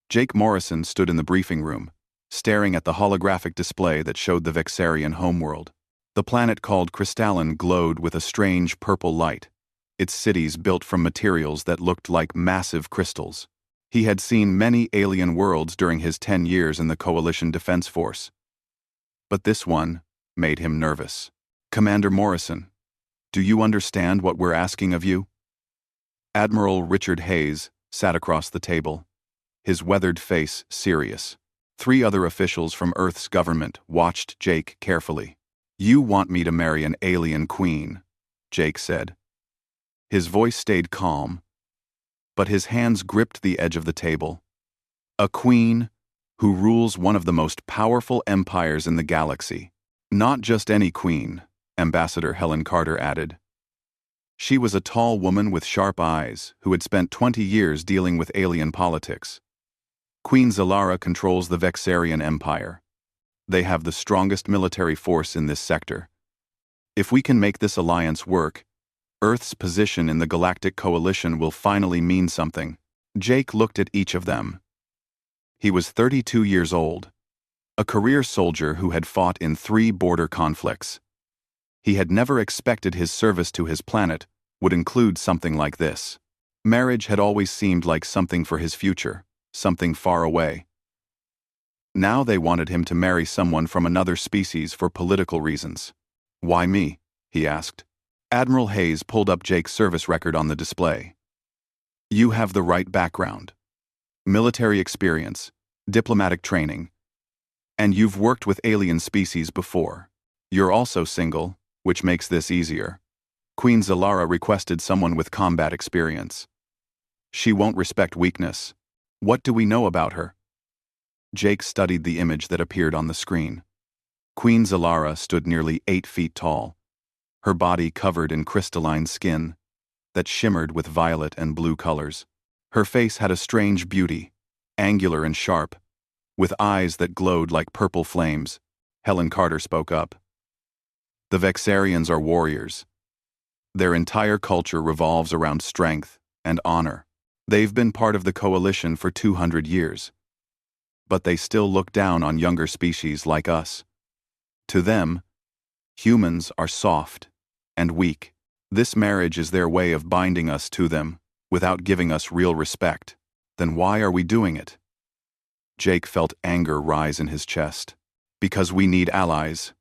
Jake Morrison stood in the briefing room, staring at the holographic display that showed the Vexarian homeworld. The planet called Crystalline glowed with a strange purple light, its cities built from materials that looked like massive crystals. He had seen many alien worlds during his 10 years in the Coalition Defense Force. But this one made him nervous. "Commander Morrison, do you understand what we're asking of you?" Admiral Richard Hayes sat across the table, his weathered face serious. 3 other officials from Earth's government watched Jake carefully. "You want me to marry an alien queen," Jake said. His voice stayed calm, but his hands gripped the edge of the table. "A queen who rules one of the most powerful empires in the galaxy. Not just any queen," Ambassador Helen Carter added. She was a tall woman with sharp eyes who had spent 20 years dealing with alien politics. Queen Zalara controls the Vexarian Empire. They have the strongest military force in this sector. If we can make this alliance work, Earth's position in the Galactic Coalition will finally mean something. Jake looked at each of them. He was 32 years old, a career soldier who had fought in 3 border conflicts. He had never expected his service to his planet would include something like this. Marriage had always seemed like something for his future, something far away. Now they wanted him to marry someone from another species for political reasons. "Why me?" he asked. Admiral Hayes pulled up Jake's service record on the display. "You have the right background. Military experience, diplomatic training, and you've worked with alien species before. You're also single, which makes this easier. Queen Zalara requested someone with combat experience. She won't respect weakness. What do we know about her?" Jake studied the image that appeared on the screen. Queen Zalara stood nearly 8 feet tall, her body covered in crystalline skin that shimmered with violet and blue colors. Her face had a strange beauty, angular and sharp, with eyes that glowed like purple flames. Helen Carter spoke up. "The Vexarians are warriors. Their entire culture revolves around strength and honor. They've been part of the Coalition for 200 years. But they still look down on younger species like us. To them, humans are soft and weak. This marriage is their way of binding us to them without giving us real respect. Then why are we doing it?" Jake felt anger rise in his chest. "Because we need allies,"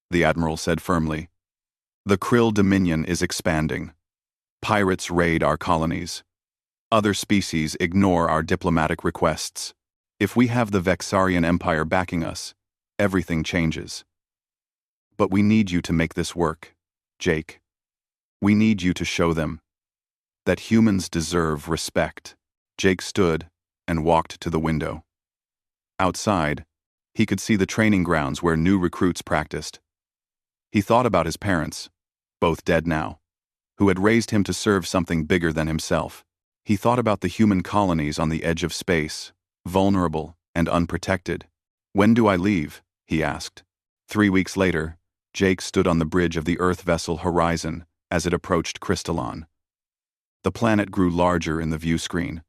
the Admiral said firmly. "The Krill Dominion is expanding. Pirates raid our colonies. Other species ignore our diplomatic requests. If we have the Vexarian Empire backing us, everything changes. But we need you to make this work, Jake. We need you to show them that humans deserve respect." Jake stood and walked to the window. Outside, he could see the training grounds where new recruits practiced. He thought about his parents, both dead now, who had raised him to serve something bigger than himself. He thought about the human colonies on the edge of space, vulnerable and unprotected. "When do I leave?" he asked. 3 weeks later, Jake stood on the bridge of the Earth vessel Horizon as it approached Crystalline. The planet grew larger in the view screen,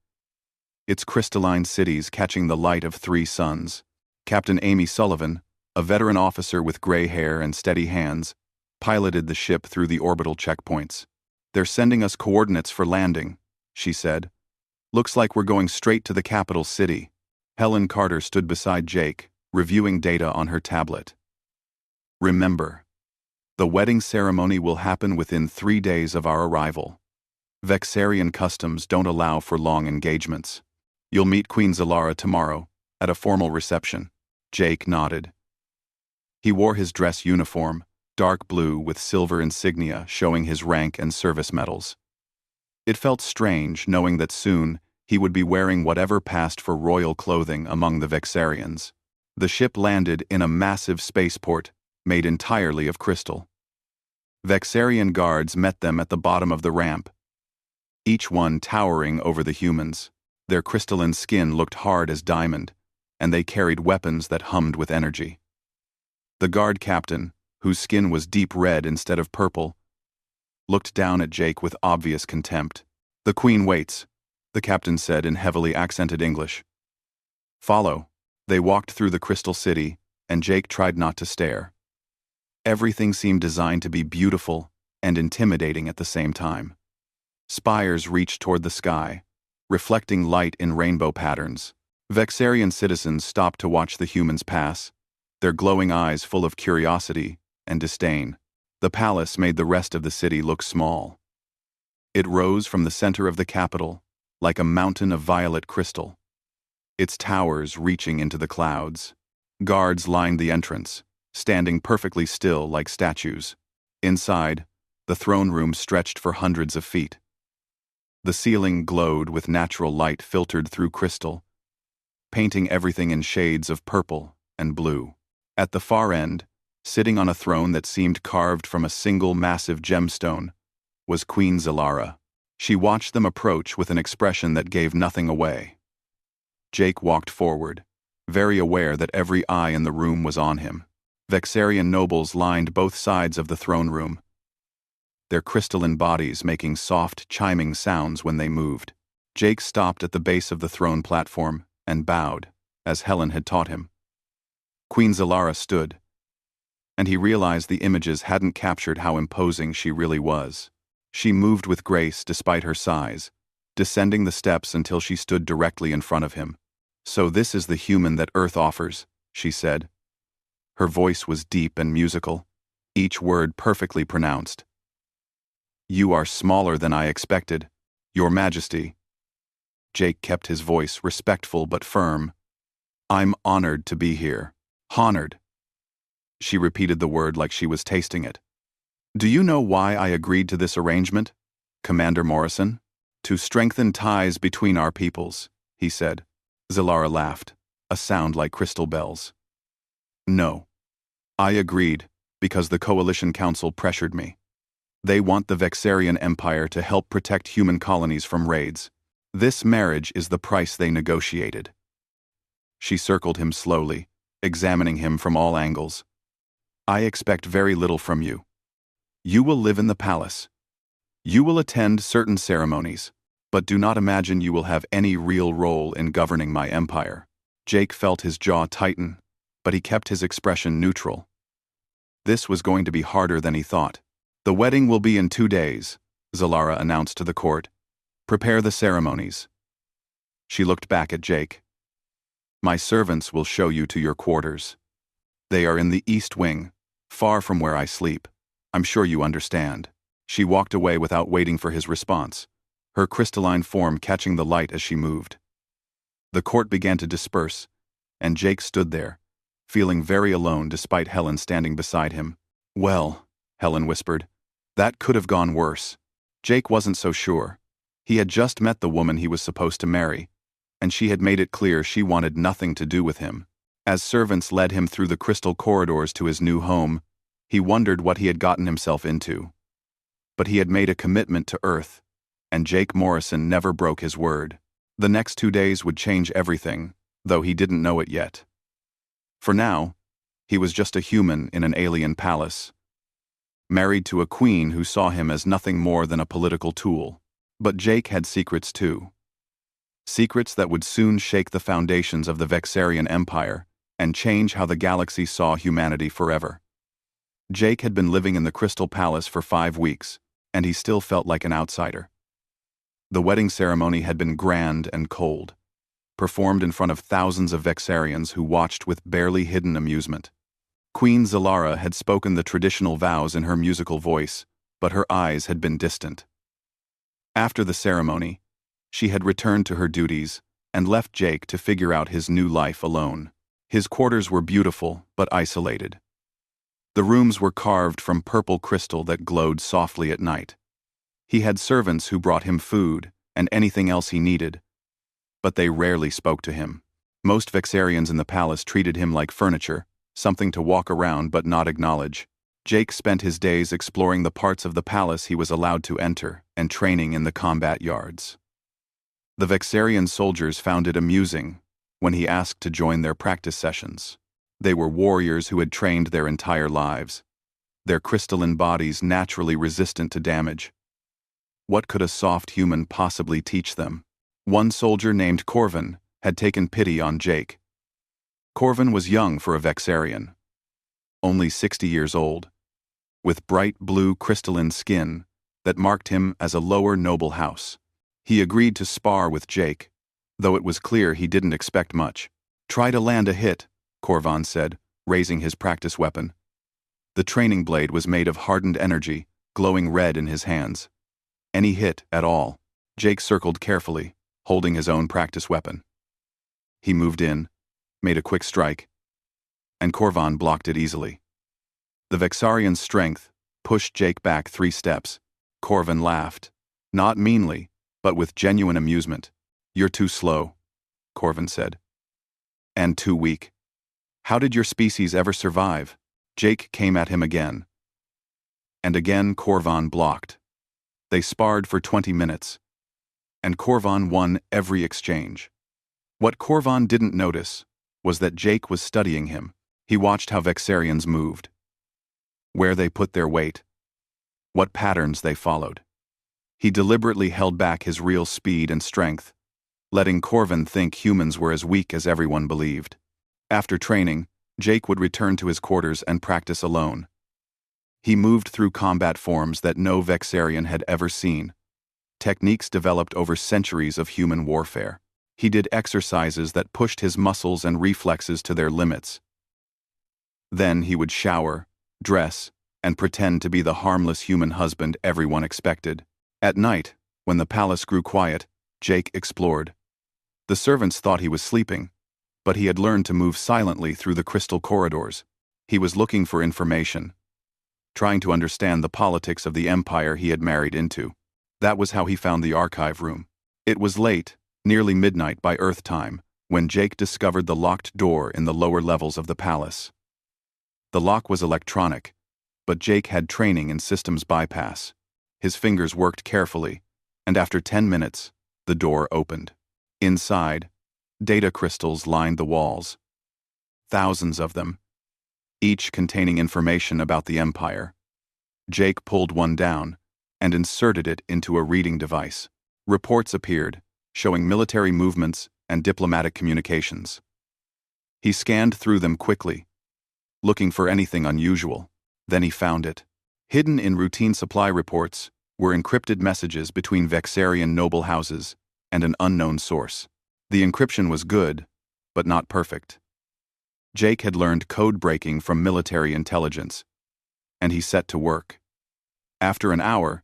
its crystalline cities catching the light of 3 suns. Captain Amy Sullivan, a veteran officer with gray hair and steady hands, piloted the ship through the orbital checkpoints. "They're sending us coordinates for landing," she said. "Looks like we're going straight to the capital city." Helen Carter stood beside Jake, reviewing data on her tablet. "Remember, the wedding ceremony will happen within 3 days of our arrival. Vexarian customs don't allow for long engagements. You'll meet Queen Zalara tomorrow at a formal reception." Jake nodded. He wore his dress uniform, dark blue with silver insignia showing his rank and service medals. It felt strange knowing that soon he would be wearing whatever passed for royal clothing among the Vexarians. The ship landed in a massive spaceport made entirely of crystal. Vexarian guards met them at the bottom of the ramp, each one towering over the humans. Their crystalline skin looked hard as diamond, and they carried weapons that hummed with energy. The guard captain, whose skin was deep red instead of purple, looked down at Jake with obvious contempt. "The Queen waits," the captain said in heavily accented English. Follow. They walked through the crystal city, and Jake tried not to stare. Everything seemed designed to be beautiful and intimidating at the same time. Spires reached toward the sky, reflecting light in rainbow patterns. Vexarian citizens stopped to watch the humans pass, their glowing eyes full of curiosity and disdain. The palace made the rest of the city look small. It rose from the center of the capital, like a mountain of violet crystal, its towers reaching into the clouds. Guards lined the entrance, standing perfectly still like statues. Inside, the throne room stretched for hundreds of feet. The ceiling glowed with natural light filtered through crystal, painting everything in shades of purple and blue. At the far end, sitting on a throne that seemed carved from a single massive gemstone, was Queen Zalara. She watched them approach with an expression that gave nothing away. Jake walked forward, very aware that every eye in the room was on him. Vexarian nobles lined both sides of the throne room, their crystalline bodies making soft, chiming sounds when they moved. Jake stopped at the base of the throne platform and bowed, as Helen had taught him. Queen Zalara stood, and he realized the images hadn't captured how imposing she really was. She moved with grace despite her size, descending the steps until she stood directly in front of him. "So this is the human that Earth offers," she said. Her voice was deep and musical, each word perfectly pronounced. "You are smaller than I expected, Your Majesty." Jake kept his voice respectful but firm. "I'm honored to be here. Honored." She repeated the word like she was tasting it. "Do you know why I agreed to this arrangement, Commander Morrison?" "To strengthen ties between our peoples," he said. Zalara laughed, a sound like crystal bells. "No. I agreed because the Coalition Council pressured me. They want the Vexarian Empire to help protect human colonies from raids. This marriage is the price they negotiated." She circled him slowly, examining him from all angles. "I expect very little from you. You will live in the palace. You will attend certain ceremonies, but do not imagine you will have any real role in governing my empire." Jake felt his jaw tighten, but he kept his expression neutral. This was going to be harder than he thought. "The wedding will be in 2 days," Zalara announced to the court. "Prepare the ceremonies." She looked back at Jake. "My servants will show you to your quarters. They are in the East Wing, far from where I sleep. I'm sure you understand." She walked away without waiting for his response, her crystalline form catching the light as she moved. The court began to disperse, and Jake stood there, feeling very alone despite Helen standing beside him. "Well," Helen whispered, "that could have gone worse." Jake wasn't so sure. He had just met the woman he was supposed to marry, and she had made it clear she wanted nothing to do with him. As servants led him through the crystal corridors to his new home, he wondered what he had gotten himself into. But he had made a commitment to Earth, and Jake Morrison never broke his word. The next 2 days would change everything, though he didn't know it yet. For now, he was just a human in an alien palace, married to a queen who saw him as nothing more than a political tool. But Jake had secrets too. Secrets that would soon shake the foundations of the Vexarian Empire and change how the galaxy saw humanity forever. Jake had been living in the Crystal Palace for 5 weeks, and he still felt like an outsider. The wedding ceremony had been grand and cold, performed in front of thousands of Vexarians who watched with barely hidden amusement. Queen Zalara had spoken the traditional vows in her musical voice, but her eyes had been distant. After the ceremony, she had returned to her duties and left Jake to figure out his new life alone. His quarters were beautiful but isolated. The rooms were carved from purple crystal that glowed softly at night. He had servants who brought him food and anything else he needed, but they rarely spoke to him. Most Vexarians in the palace treated him like furniture, something to walk around but not acknowledge. Jake spent his days exploring the parts of the palace he was allowed to enter and training in the combat yards. The Vexarian soldiers found it amusing when he asked to join their practice sessions. They were warriors who had trained their entire lives, their crystalline bodies naturally resistant to damage. What could a soft human possibly teach them? One soldier named Corvin had taken pity on Jake. Corvin was young for a Vexarian, only 60 years old, with bright blue crystalline skin that marked him as a lower noble house. He agreed to spar with Jake, though it was clear he didn't expect much. "Try to land a hit," Corvan said, raising his practice weapon. The training blade was made of hardened energy, glowing red in his hands. Any hit at all. Jake circled carefully, holding his own practice weapon. He moved in, made a quick strike, and Corvan blocked it easily. The Vexarian's strength pushed Jake back 3 steps. Corvan laughed, not meanly, but with genuine amusement. "You're too slow," Corvan said. "And too weak. How did your species ever survive?" Jake came at him again. And again Corvan blocked. They sparred for 20 minutes, and Corvan won every exchange. What Corvan didn't notice was that Jake was studying him. He watched how Vexarians moved, where they put their weight, what patterns they followed. He deliberately held back his real speed and strength, letting Corvan think humans were as weak as everyone believed. After training, Jake would return to his quarters and practice alone. He moved through combat forms that no Vexarian had ever seen, techniques developed over centuries of human warfare. He did exercises that pushed his muscles and reflexes to their limits. Then he would shower, dress, and pretend to be the harmless human husband everyone expected. At night, when the palace grew quiet, Jake explored. The servants thought he was sleeping, but he had learned to move silently through the crystal corridors. He was looking for information, trying to understand the politics of the empire he had married into. That was how he found the archive room. It was late, nearly midnight by Earth time, when Jake discovered the locked door in the lower levels of the palace. The lock was electronic, but Jake had training in systems bypass. His fingers worked carefully, and after 10 minutes, the door opened. Inside, data crystals lined the walls. Thousands of them, each containing information about the Empire. Jake pulled one down and inserted it into a reading device. Reports appeared, showing military movements and diplomatic communications. He scanned through them quickly, looking for anything unusual. Then he found it. Hidden in routine supply reports were encrypted messages between Vexarian noble houses and an unknown source. The encryption was good, but not perfect. Jake had learned code breaking from military intelligence, and he set to work. After an hour,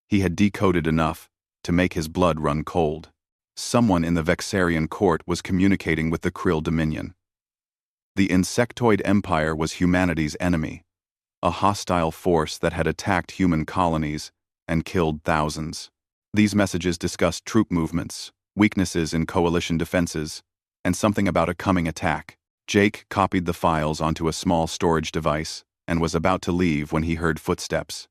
he had decoded enough to make his blood run cold. Someone in the Vexarian court was communicating with the Krill Dominion. The insectoid empire was humanity's enemy, a hostile force that had attacked human colonies and killed thousands. These messages discussed troop movements, weaknesses in coalition defenses, and something about a coming attack. Jake copied the files onto a small storage device and was about to leave when he heard footsteps.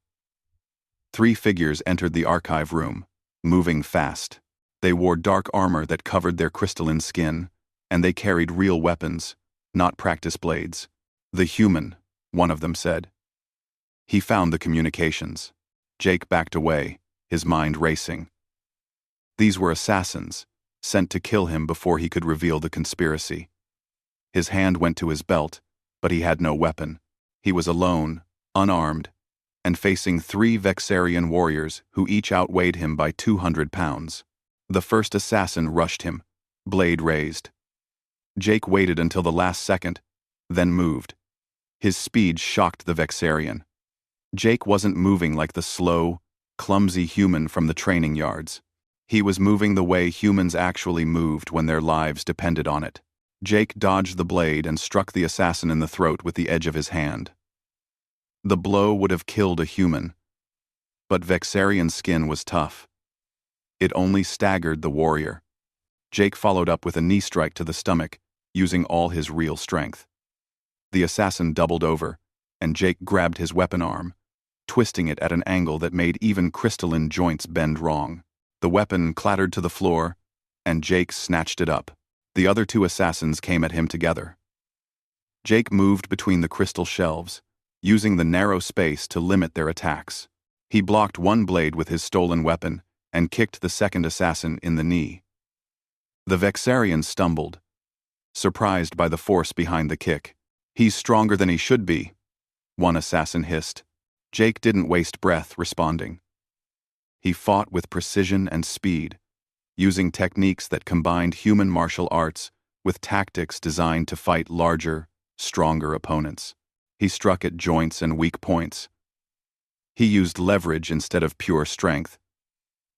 3 figures entered the archive room, moving fast. They wore dark armor that covered their crystalline skin, and they carried real weapons, not practice blades. "The human," one of them said. He found the communications. Jake backed away, his mind racing. These were assassins, sent to kill him before he could reveal the conspiracy. His hand went to his belt, but he had no weapon. He was alone, unarmed, and facing 3 Vexarian warriors who each outweighed him by 200 pounds. The first assassin rushed him, blade raised. Jake waited until the last second, then moved. His speed shocked the Vexarian. Jake wasn't moving like the slow, clumsy human from the training yards. He was moving the way humans actually moved when their lives depended on it. Jake dodged the blade and struck the assassin in the throat with the edge of his hand. The blow would have killed a human, but Vexarian skin was tough. It only staggered the warrior. Jake followed up with a knee strike to the stomach, using all his real strength. The assassin doubled over, and Jake grabbed his weapon arm, twisting it at an angle that made even crystalline joints bend wrong. The weapon clattered to the floor, and Jake snatched it up. The other 2 assassins came at him together. Jake moved between the crystal shelves, using the narrow space to limit their attacks. He blocked one blade with his stolen weapon and kicked the second assassin in the knee. The Vexarian stumbled, surprised by the force behind the kick. "He's stronger than he should be," one assassin hissed. Jake didn't waste breath responding. He fought with precision and speed, using techniques that combined human martial arts with tactics designed to fight larger, stronger opponents. He struck at joints and weak points. He used leverage instead of pure strength.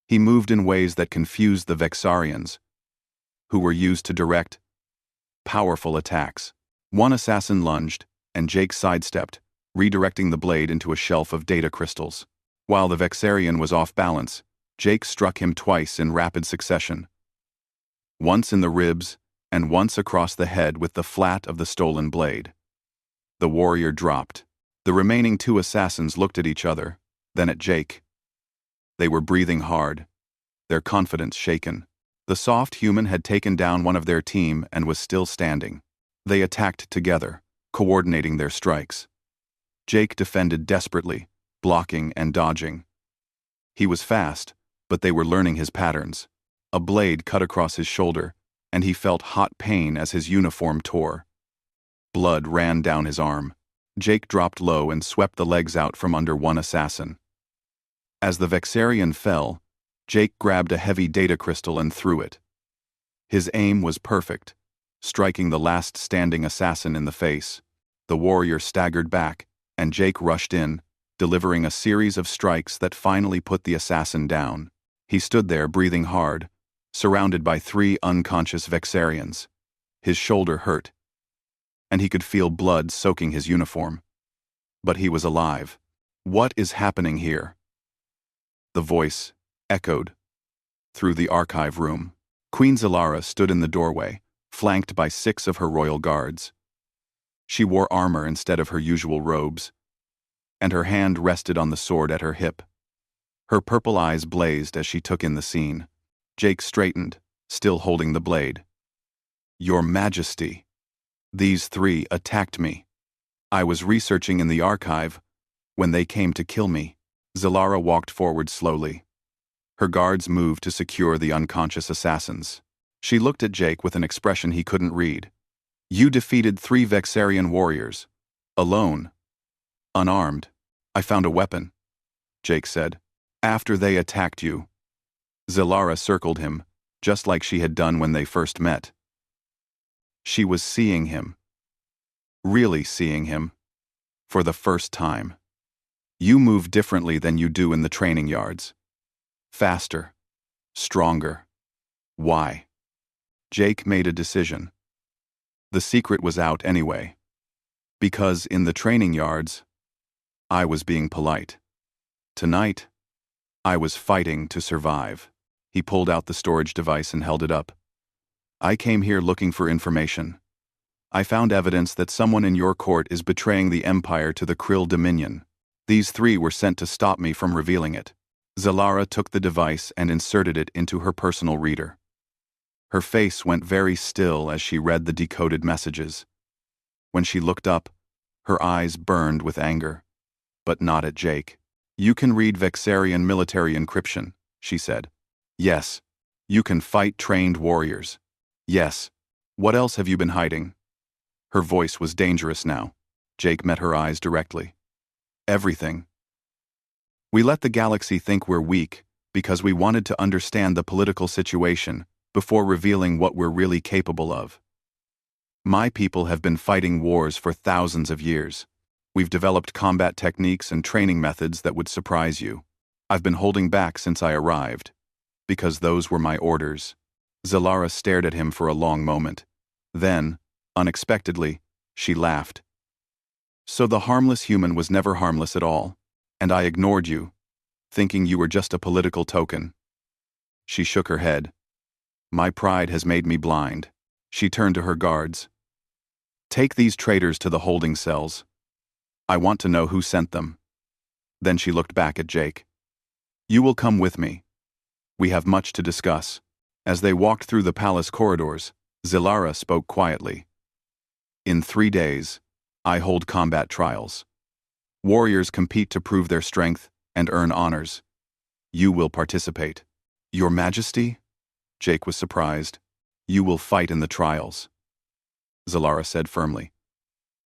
He moved in ways that confused the Vexarians, who were used to direct, powerful attacks. One assassin lunged, and Jake sidestepped, redirecting the blade into a shelf of data crystals. While the Vexarian was off balance, Jake struck him twice in rapid succession. Once in the ribs, and once across the head with the flat of the stolen blade. The warrior dropped. The remaining two assassins looked at each other, then at Jake. They were breathing hard, their confidence shaken. The soft human had taken down one of their team and was still standing. They attacked together, coordinating their strikes. Jake defended desperately, blocking and dodging. He was fast, but they were learning his patterns. A blade cut across his shoulder, and he felt hot pain as his uniform tore. Blood ran down his arm. Jake dropped low and swept the legs out from under one assassin. As the Vexarian fell, Jake grabbed a heavy data crystal and threw it. His aim was perfect, striking the last standing assassin in the face. The warrior staggered back, and Jake rushed in, delivering a series of strikes that finally put the assassin down. He stood there breathing hard, surrounded by 3 unconscious Vexarians. His shoulder hurt, and he could feel blood soaking his uniform. But he was alive. "What is happening here?" The voice echoed through the archive room. Queen Zilara stood in the doorway, flanked by 6 of her royal guards. She wore armor instead of her usual robes, and her hand rested on the sword at her hip. Her purple eyes blazed as she took in the scene. Jake straightened, still holding the blade. "Your Majesty, these 3 attacked me. I was researching in the archive when they came to kill me." Zilara walked forward slowly. Her guards moved to secure the unconscious assassins. She looked at Jake with an expression he couldn't read. "You defeated 3 Vexarian warriors. Alone. Unarmed. I found a weapon," Jake said. "After they attacked you." Zilara circled him, just like she had done when they first met. She was seeing him. Really seeing him. For the first time. "You move differently than you do in the training yards. Faster. Stronger. Why?" Jake made a decision. The secret was out anyway. Because in the training yards, I was being polite. Tonight, I was fighting to survive. He pulled out the storage device and held it up. "I came here looking for information. I found evidence that someone in your court is betraying the Empire to the Krill Dominion. These 3 were sent to stop me from revealing it." Zilara took the device and inserted it into her personal reader. Her face went very still as she read the decoded messages. When she looked up, her eyes burned with anger. But not at Jake. "You can read Vexarian military encryption," she said. "Yes. You can fight trained warriors." "Yes. What else have you been hiding?" Her voice was dangerous now. Jake met her eyes directly. "Everything. We let the galaxy think we're weak because we wanted to understand the political situation before revealing what we're really capable of. My people have been fighting wars for thousands of years. We've developed combat techniques and training methods that would surprise you. I've been holding back since I arrived, because those were my orders." Zilara stared at him for a long moment. Then, unexpectedly, she laughed. "So the harmless human was never harmless at all, and I ignored you, thinking you were just a political token." She shook her head. "My pride has made me blind." She turned to her guards. "Take these traitors to the holding cells. I want to know who sent them." Then she looked back at Jake. "You will come with me. We have much to discuss." As they walked through the palace corridors, Zilara spoke quietly. "In 3 days, I hold combat trials. Warriors compete to prove their strength and earn honors. You will participate." "Your Majesty?" Jake was surprised. "You will fight in the trials." Zalara said firmly.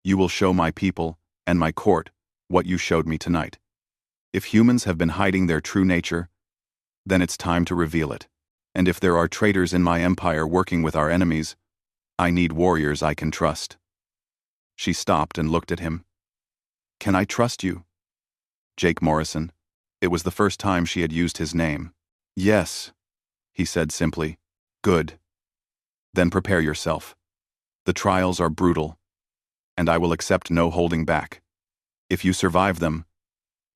You will show my people and my court what you showed me tonight. If humans have been hiding their true nature, then it's time to reveal it. And if there are traitors in my empire working with our enemies, I need warriors I can trust. She stopped and looked at him. Can I trust you? Jake Morrison. It was the first time she had used his name. Yes, he said simply. Good. Then prepare yourself. The trials are brutal, and I will accept no holding back. If you survive them,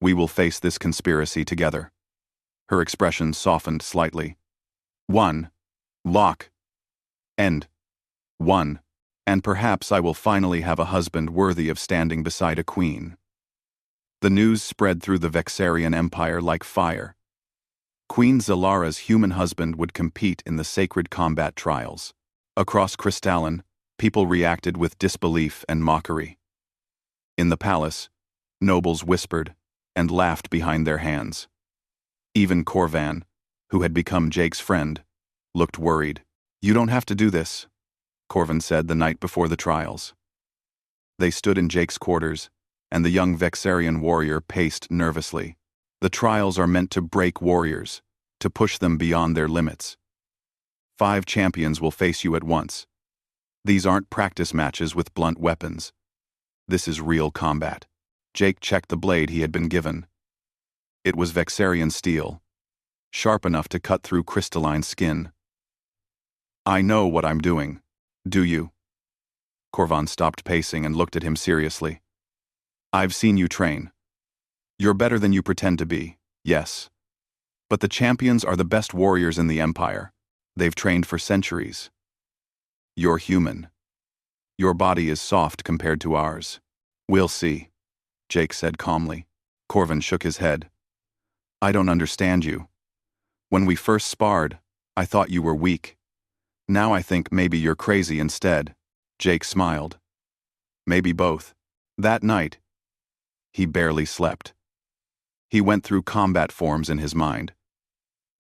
we will face this conspiracy together. Her expression softened slightly. 1. Lock. End. 1. And perhaps I will finally have a husband worthy of standing beside a queen. The news spread through the Vexarian Empire like fire. Queen Zalara's human husband would compete in the sacred combat trials. Across Crystalline, people reacted with disbelief and mockery. In the palace, nobles whispered and laughed behind their hands. Even Corvan, who had become Jake's friend, looked worried. You don't have to do this, Corvan said the night before the trials. They stood in Jake's quarters, and the young Vexarian warrior paced nervously. The trials are meant to break warriors, to push them beyond their limits. 5 champions will face you at once. These aren't practice matches with blunt weapons. This is real combat. Jake checked the blade he had been given. It was Vexarian steel, sharp enough to cut through crystalline skin. I know what I'm doing. Do you? Corvan stopped pacing and looked at him seriously. I've seen you train. You're better than you pretend to be, yes. But the champions are the best warriors in the Empire. They've trained for centuries. You're human. Your body is soft compared to ours. We'll see, Jake said calmly. Corvan shook his head. I don't understand you. When we first sparred, I thought you were weak. Now I think maybe you're crazy instead. Jake smiled. Maybe both. That night, he barely slept. He went through combat forms in his mind,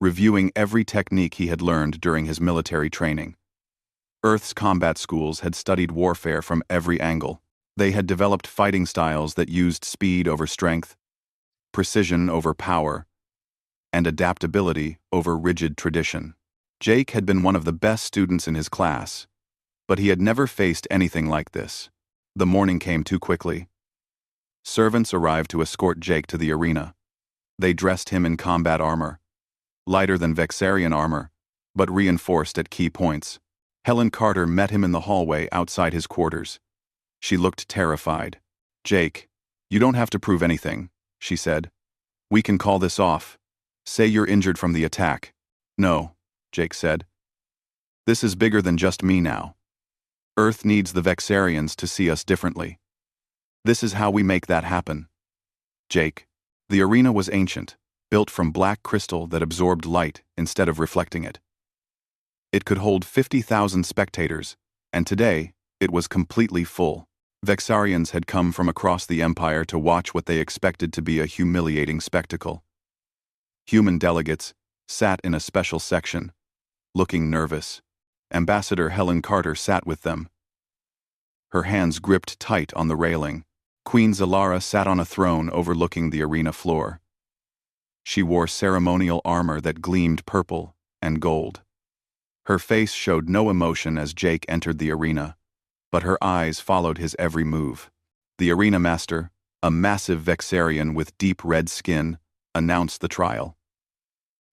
reviewing every technique he had learned during his military training. Earth's combat schools had studied warfare from every angle. They had developed fighting styles that used speed over strength, precision over power, and adaptability over rigid tradition. Jake had been one of the best students in his class, but he had never faced anything like this. The morning came too quickly. Servants arrived to escort Jake to the arena. They dressed him in combat armor, lighter than Vexarian armor, but reinforced at key points. Helen Carter met him in the hallway outside his quarters. She looked terrified. Jake, you don't have to prove anything, she said. We can call this off. Say you're injured from the attack. No, Jake said. This is bigger than just me now. Earth needs the Vexarians to see us differently. This is how we make that happen. Jake, the arena was ancient, built from black crystal that absorbed light instead of reflecting it. It could hold 50,000 spectators, and today, it was completely full. Vexarians had come from across the Empire to watch what they expected to be a humiliating spectacle. Human delegates sat in a special section, looking nervous. Ambassador Helen Carter sat with them, her hands gripped tight on the railing. Queen Zalara sat on a throne overlooking the arena floor. She wore ceremonial armor that gleamed purple and gold. Her face showed no emotion as Jake entered the arena, but her eyes followed his every move. The arena master, a massive Vexarian with deep red skin, announced the trial.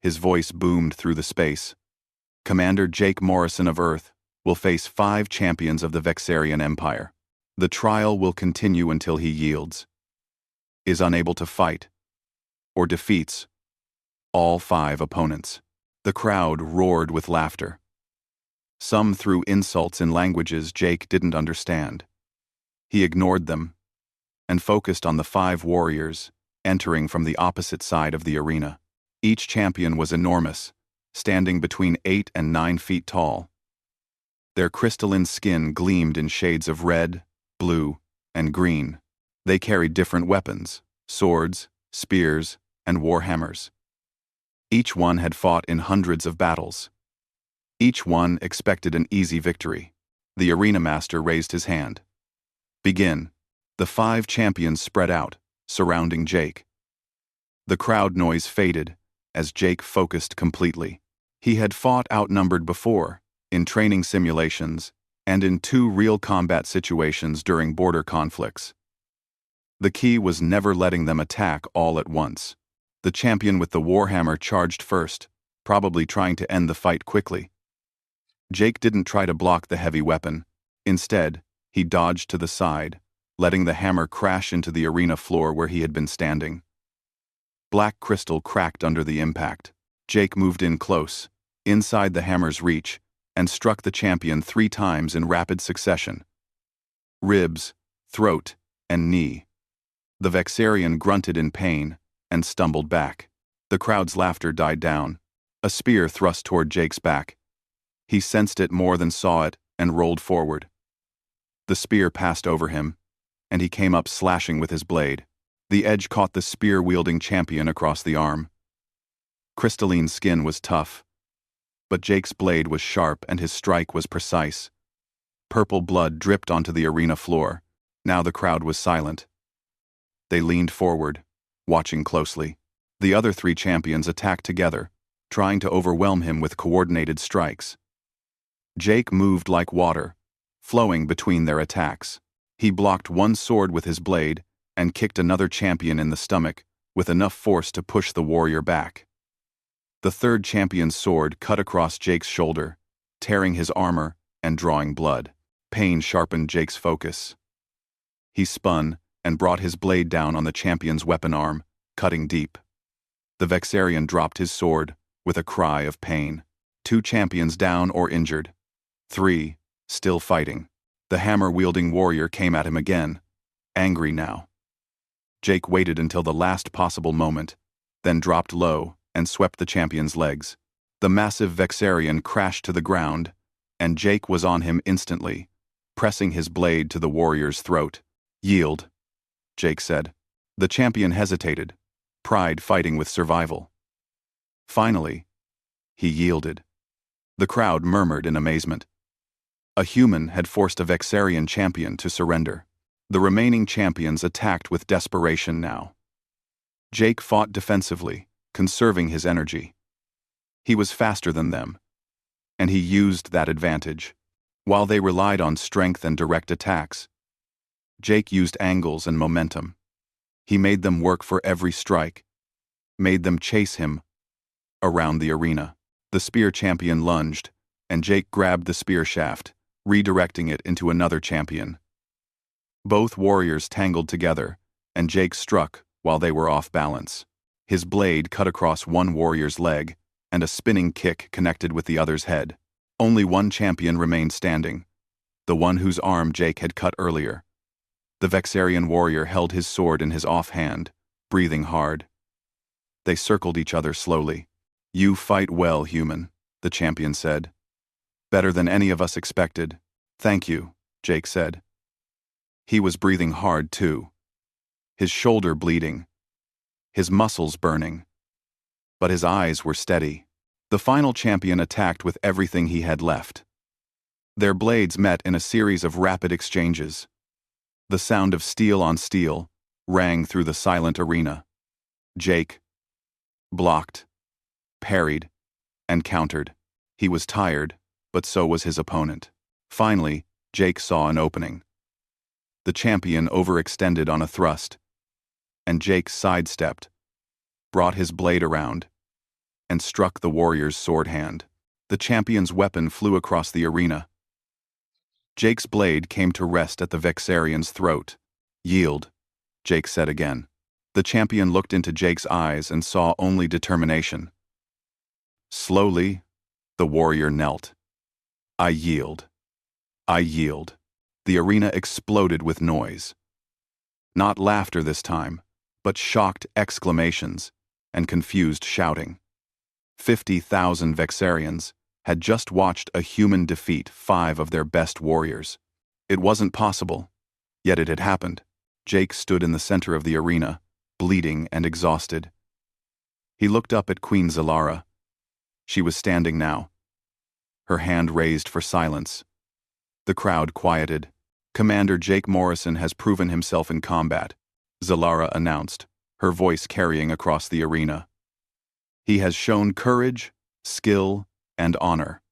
His voice boomed through the space. Commander Jake Morrison of Earth will face 5 champions of the Vexarian Empire. The trial will continue until he yields, is unable to fight, or defeats all 5 opponents. The crowd roared with laughter. Some threw insults in languages Jake didn't understand. He ignored them and focused on the 5 warriors entering from the opposite side of the arena. Each champion was enormous, standing between 8 and 9 feet tall. Their crystalline skin gleamed in shades of red, blue, and green. They carried different weapons, swords, spears, and warhammers. Each one had fought in hundreds of battles. Each one expected an easy victory. The arena master raised his hand. Begin. The 5 champions spread out, surrounding Jake. The crowd noise faded as Jake focused completely. He had fought outnumbered before, in training simulations, and in 2 real combat situations during border conflicts. The key was never letting them attack all at once. The champion with the warhammer charged first, probably trying to end the fight quickly. Jake didn't try to block the heavy weapon. Instead, he dodged to the side, letting the hammer crash into the arena floor where he had been standing. Black crystal cracked under the impact. Jake moved in close, inside the hammer's reach, and struck the champion 3 times in rapid succession. Ribs, throat, and knee. The Vexarian grunted in pain and stumbled back. The crowd's laughter died down. A spear thrust toward Jake's back. He sensed it more than saw it and rolled forward. The spear passed over him, and he came up slashing with his blade. The edge caught the spear-wielding champion across the arm. Crystalline skin was tough, but Jake's blade was sharp and his strike was precise. Purple blood dripped onto the arena floor. Now the crowd was silent. They leaned forward, watching closely. The other 3 champions attacked together, trying to overwhelm him with coordinated strikes. Jake moved like water, flowing between their attacks. He blocked one sword with his blade and kicked another champion in the stomach with enough force to push the warrior back. The 3rd champion's sword cut across Jake's shoulder, tearing his armor and drawing blood. Pain sharpened Jake's focus. He spun and brought his blade down on the champion's weapon arm, cutting deep. The Vexarian dropped his sword with a cry of pain. 2 champions down or injured. 3, still fighting. The hammer-wielding warrior came at him again, angry now. Jake waited until the last possible moment, then dropped low and swept the champion's legs. The massive Vexarian crashed to the ground, and Jake was on him instantly, pressing his blade to the warrior's throat. "Yield," Jake said. The champion hesitated, pride fighting with survival. Finally, he yielded. The crowd murmured in amazement. A human had forced a Vexarian champion to surrender. The remaining champions attacked with desperation now. Jake fought defensively, conserving his energy. He was faster than them, and he used that advantage. While they relied on strength and direct attacks, Jake used angles and momentum. He made them work for every strike, made them chase him around the arena. The spear champion lunged, and Jake grabbed the spear shaft, redirecting it into another champion. Both warriors tangled together, and Jake struck while they were off balance. His blade cut across one warrior's leg, and a spinning kick connected with the other's head. Only one champion remained standing, the one whose arm Jake had cut earlier. The Vexarian warrior held his sword in his offhand, breathing hard. They circled each other slowly. "You fight well, human," the champion said. "Better than any of us expected." "Thank you," Jake said. He was breathing hard, too. His shoulder bleeding. His muscles burning. But his eyes were steady. The final champion attacked with everything he had left. Their blades met in a series of rapid exchanges. The sound of steel on steel rang through the silent arena. Jake blocked, parried, and countered. He was tired, but so was his opponent. Finally, Jake saw an opening. The champion overextended on a thrust, and Jake sidestepped, brought his blade around, and struck the warrior's sword hand. The champion's weapon flew across the arena. Jake's blade came to rest at the Vexarian's throat. "Yield," Jake said again. The champion looked into Jake's eyes and saw only determination. Slowly, the warrior knelt. "I yield. I yield." The arena exploded with noise. Not laughter this time, but shocked exclamations and confused shouting. 50,000 Vexarians had just watched a human defeat 5 of their best warriors. It wasn't possible, yet it had happened. Jake stood in the center of the arena, bleeding and exhausted. He looked up at Queen Zalara. She was standing now, her hand raised for silence. The crowd quieted. Commander Jake Morrison has proven himself in combat, Zalara announced, her voice carrying across the arena. He has shown courage, skill, and honor.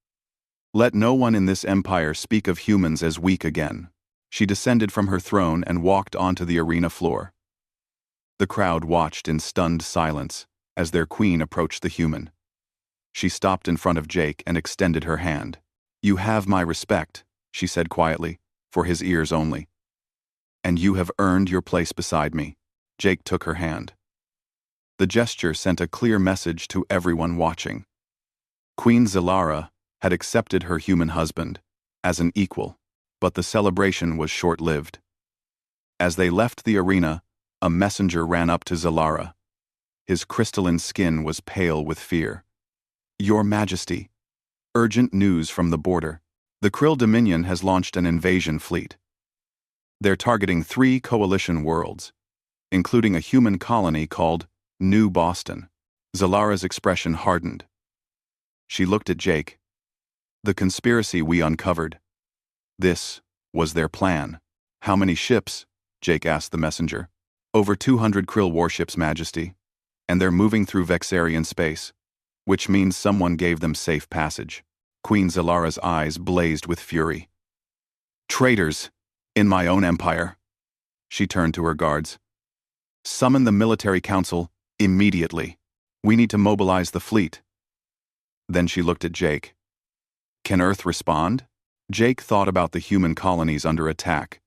Let no one in this empire speak of humans as weak again. She descended from her throne and walked onto the arena floor. The crowd watched in stunned silence as their queen approached the human. She stopped in front of Jake and extended her hand. "You have my respect," she said quietly, for his ears only. "And you have earned your place beside me." Jake took her hand. The gesture sent a clear message to everyone watching. Queen Zalara had accepted her human husband as an equal, but the celebration was short-lived. As they left the arena, a messenger ran up to Zalara. His crystalline skin was pale with fear. "Your Majesty, urgent news from the border. The Krill Dominion has launched an invasion fleet. They're targeting 3 coalition worlds, including a human colony called New Boston." Zalara's expression hardened. She looked at Jake. "The conspiracy we uncovered. This was their plan." "How many ships?" Jake asked the messenger. "Over 200 Krill warships, Majesty. And they're moving through Vexarian space, which means someone gave them safe passage." Queen Zalara's eyes blazed with fury. "Traitors! In my own empire!" She turned to her guards. "Summon the military council immediately. We need to mobilize the fleet." Then she looked at Jake. "Can Earth respond?" Jake thought about the human colonies under attack.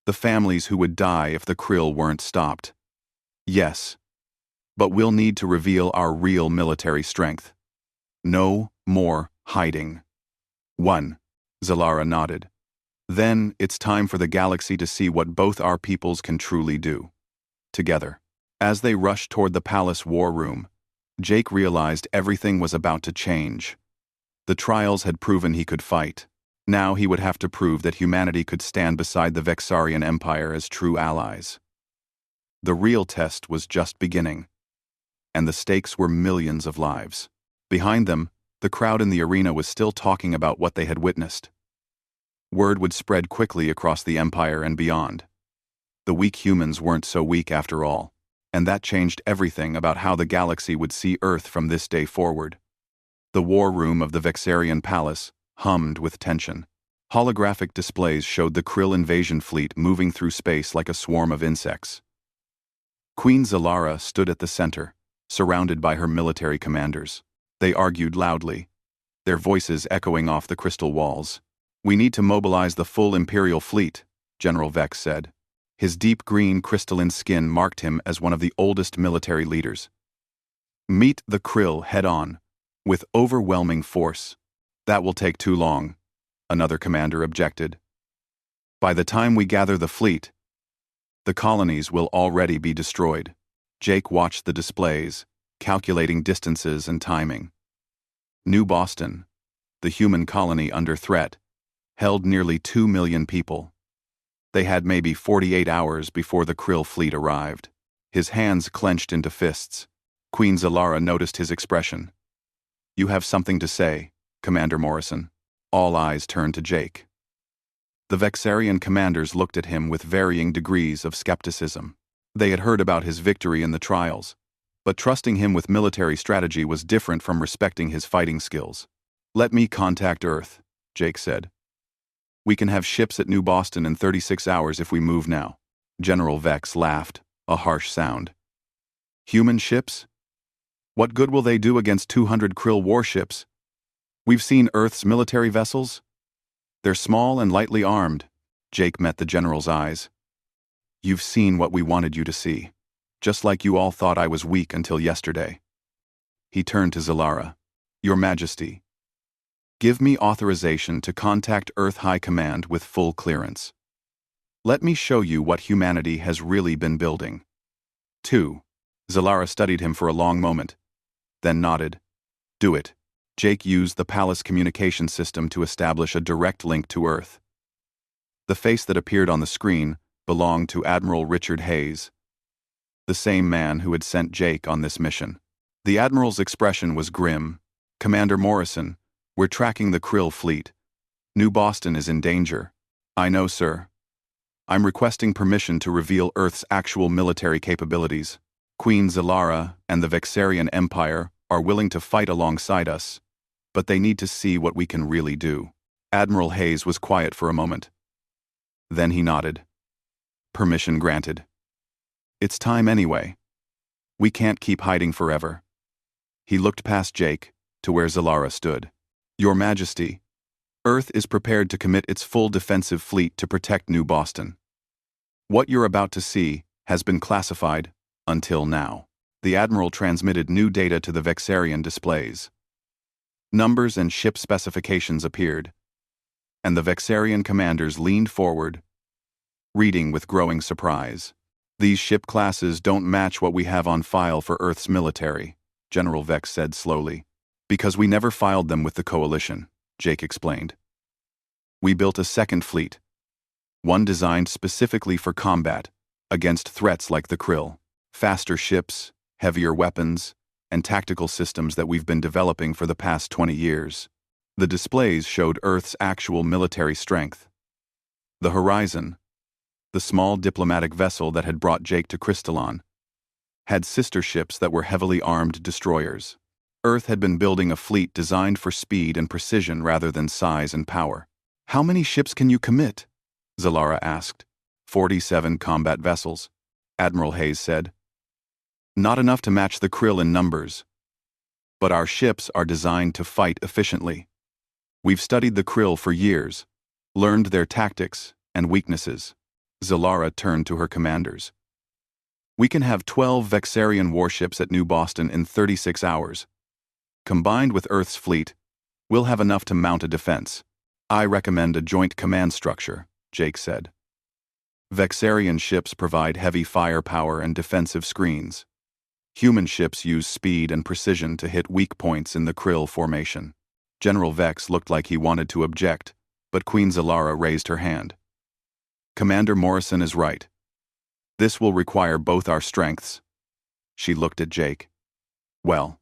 The families who would die if the Krill weren't stopped. "Yes. But we'll need to reveal our real military strength. No more hiding." "1." Zalara nodded. "Then it's time for the galaxy to see what both our peoples can truly do." Together. As they rushed toward the palace war room, Jake realized everything was about to change. The trials had proven he could fight. Now he would have to prove that humanity could stand beside the Vexarian Empire as true allies. The real test was just beginning, and the stakes were millions of lives. Behind them, the crowd in the arena was still talking about what they had witnessed. Word would spread quickly across the Empire and beyond. The weak humans weren't so weak after all, and that changed everything about how the galaxy would see Earth from this day forward. The war room of the Vexarian Palace hummed with tension. Holographic displays showed the Krill invasion fleet moving through space like a swarm of insects. Queen Zalara stood at the center, surrounded by her military commanders. They argued loudly, their voices echoing off the crystal walls. "We need to mobilize the full Imperial fleet," General Vex said. His deep green crystalline skin marked him as one of the oldest military leaders. "Meet the Krill head-on, with overwhelming force." "That will take too long," another commander objected. "By the time we gather the fleet, the colonies will already be destroyed." Jake watched the displays, calculating distances and timing. New Boston, the human colony under threat, held nearly 2 million people. They had maybe 48 hours before the Krill fleet arrived. His hands clenched into fists. Queen Zalara noticed his expression. "You have something to say, Commander Morrison." All eyes turned to Jake. The Vexarian commanders looked at him with varying degrees of skepticism. They had heard about his victory in the trials, but trusting him with military strategy was different from respecting his fighting skills. "Let me contact Earth," Jake said. "We can have ships at New Boston in 36 hours if we move now." General Vex laughed, a harsh sound. "Human ships? What good will they do against 200 Krill warships? We've seen Earth's military vessels. They're small and lightly armed." Jake met the general's eyes. "You've seen what we wanted you to see, just like you all thought I was weak until yesterday." He turned to Zalara. "Your Majesty, give me authorization to contact Earth High Command with full clearance. Let me show you what humanity has really been building." 2. Zalara studied him for a long moment, then nodded. "Do it." Jake used the palace communication system to establish a direct link to Earth. The face that appeared on the screen belonged to Admiral Richard Hayes, the same man who had sent Jake on this mission. The Admiral's expression was grim. "Commander Morrison, we're tracking the Krill fleet. New Boston is in danger. I know, sir. I'm requesting permission to reveal Earth's actual military capabilities. Queen Zalara and the Vexarian Empire are willing to fight alongside us, but they need to see what we can really do. Admiral Hayes was quiet for a moment. Then he nodded. Permission granted. It's time anyway. We can't keep hiding forever. He looked past Jake to where Zalara stood. Your Majesty, Earth is prepared to commit its full defensive fleet to protect New Boston. What you're about to see has been classified until now. The Admiral transmitted new data to the Vexarian displays. Numbers and ship specifications appeared, and the Vexarian commanders leaned forward, reading with growing surprise. These ship classes don't match what we have on file for Earth's military, General Vex said slowly. Because we never filed them with the Coalition, Jake explained. We built a second fleet, one designed specifically for combat against threats like the Krill, faster ships, heavier weapons, and tactical systems that we've been developing for the past 20 years. The displays showed Earth's actual military strength. The Horizon, the small diplomatic vessel that had brought Jake to Crystallon, had sister ships that were heavily armed destroyers. Earth had been building a fleet designed for speed and precision rather than size and power. How many ships can you commit? Zalara asked. 47 combat vessels, Admiral Hayes said. Not enough to match the Krill in numbers. But our ships are designed to fight efficiently. We've studied the Krill for years, learned their tactics and weaknesses. Zalara turned to her commanders. We can have 12 Vexarian warships at New Boston in 36 hours. Combined with Earth's fleet, we'll have enough to mount a defense. I recommend a joint command structure, Jake said. Vexarian ships provide heavy firepower and defensive screens. Human ships use speed and precision to hit weak points in the Krill formation. General Vex looked like he wanted to object, but Queen Zalara raised her hand. Commander Morrison is right. This will require both our strengths. She looked at Jake. Well,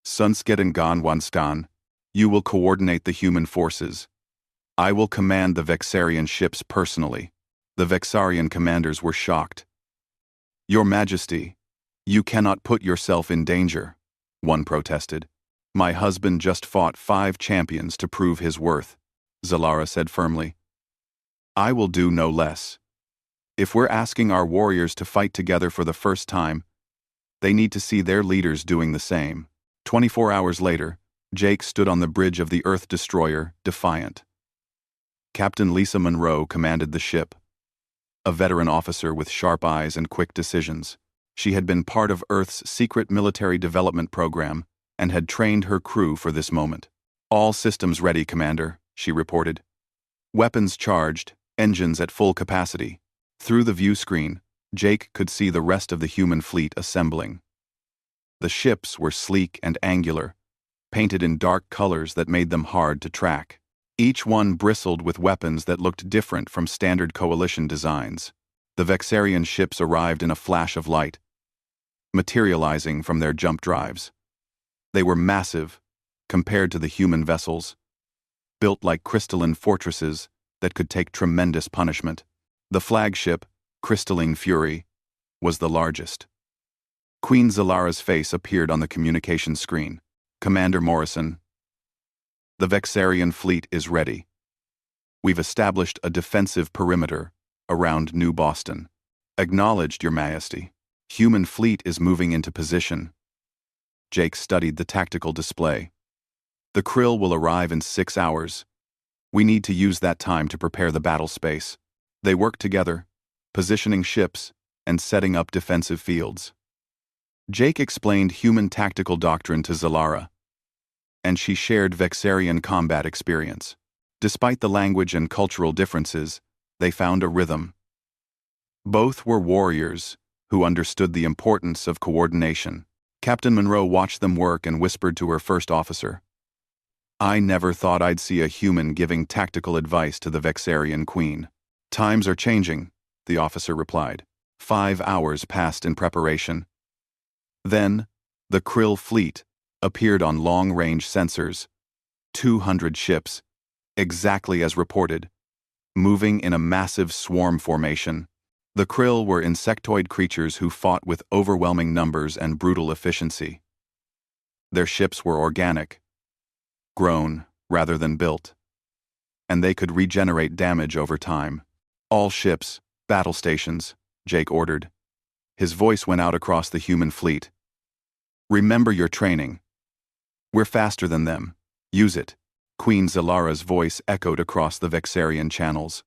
Sunsket and Ganwanstan, you will coordinate the human forces. I will command the Vexarian ships personally. The Vexarian commanders were shocked. Your Majesty, you cannot put yourself in danger, one protested. My husband just fought 5 champions to prove his worth, Zalara said firmly. I will do no less. If we're asking our warriors to fight together for the first time, they need to see their leaders doing the same. 24 hours later, Jake stood on the bridge of the Earth Destroyer, Defiant. Captain Lisa Monroe commanded the ship, a veteran officer with sharp eyes and quick decisions. She had been part of Earth's secret military development program and had trained her crew for this moment. All systems ready, Commander, she reported. Weapons charged, engines at full capacity. Through the view screen, Jake could see the rest of the human fleet assembling. The ships were sleek and angular, painted in dark colors that made them hard to track. Each one bristled with weapons that looked different from standard Coalition designs. The Vexarian ships arrived in a flash of light, materializing from their jump drives. They were massive, compared to the human vessels, built like crystalline fortresses that could take tremendous punishment. The flagship, Crystalline Fury, was the largest. Queen Zalara's face appeared on the communication screen. Commander Morrison, the Vexarian fleet is ready. We've established a defensive perimeter around New Boston. Acknowledged, Your Majesty. Human fleet is moving into position. Jake studied the tactical display. The Krill will arrive in 6 hours. We need to use that time to prepare the battle space. They work together, positioning ships and setting up defensive fields. Jake explained human tactical doctrine to Zalara, and she shared Vexarian combat experience. Despite the language and cultural differences, they found a rhythm. Both were warriors who understood the importance of coordination. Captain Monroe watched them work and whispered to her first officer, I never thought I'd see a human giving tactical advice to the Vexarian queen. Times are changing, the officer replied. 5 hours passed in preparation. Then, the Krill fleet appeared on long-range sensors. 200 ships, exactly as reported, moving in a massive swarm formation. The krill were insectoid creatures who fought with overwhelming numbers and brutal efficiency. Their ships were organic, grown rather than built, and they could regenerate damage over time. All ships, battle stations, Jake ordered. His voice went out across the human fleet. Remember your training. We're faster than them. Use it. Queen Zalara's voice echoed across the Vexarian channels.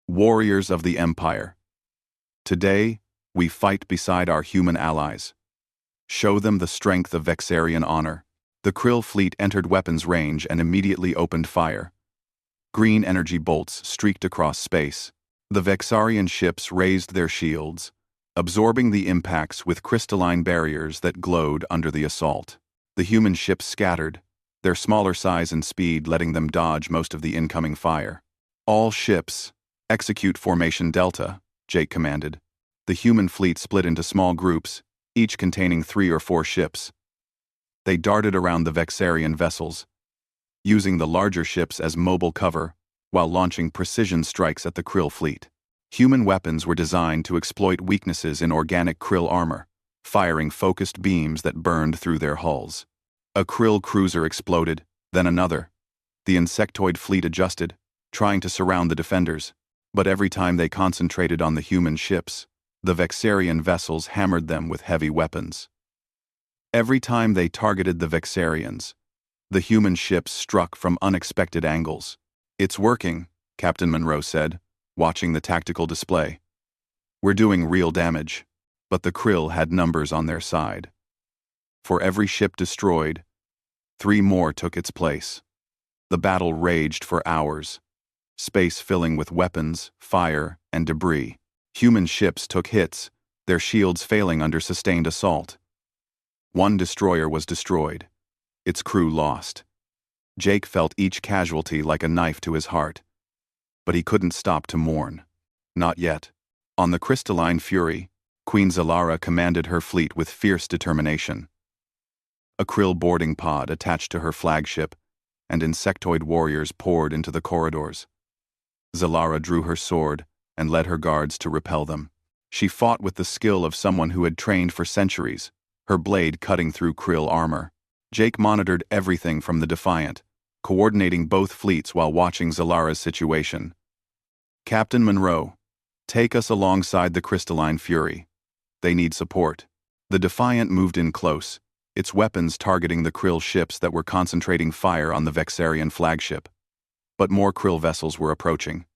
Warriors of the Empire. Today, we fight beside our human allies. Show them the strength of Vexarian honor. The krill fleet entered weapons range and immediately opened fire. Green energy bolts streaked across space. The Vexarian ships raised their shields, absorbing the impacts with crystalline barriers that glowed under the assault. The human ships scattered, their smaller size and speed letting them dodge most of the incoming fire. All ships, execute Formation Delta, Jake commanded. The human fleet split into small groups, each containing 3 or 4 ships. They darted around the Vexarian vessels, using the larger ships as mobile cover while launching precision strikes at the krill fleet. Human weapons were designed to exploit weaknesses in organic krill armor, firing focused beams that burned through their hulls. A krill cruiser exploded, then another. The insectoid fleet adjusted, trying to surround the defenders, but every time they concentrated on the human ships, the Vexarian vessels hammered them with heavy weapons. Every time they targeted the Vexarians, the human ships struck from unexpected angles. It's working, Captain Monroe said, watching the tactical display. We're doing real damage, but the krill had numbers on their side. For every ship destroyed, 3 more took its place. The battle raged for hours, space filling with weapons, fire, and debris. Human ships took hits, their shields failing under sustained assault. One destroyer was destroyed, its crew lost. Jake felt each casualty like a knife to his heart, but he couldn't stop to mourn. Not yet. On the crystalline fury, Queen Zalara commanded her fleet with fierce determination. A krill boarding pod attached to her flagship, and insectoid warriors poured into the corridors. Zalara drew her sword and led her guards to repel them. She fought with the skill of someone who had trained for centuries, her blade cutting through krill armor. Jake monitored everything from the Defiant, coordinating both fleets while watching Zalara's situation. Captain Monroe, take us alongside the crystalline fury. They need support. The Defiant moved in close, its weapons targeting the krill ships that were concentrating fire on the Vexarian flagship. But more krill vessels were approaching,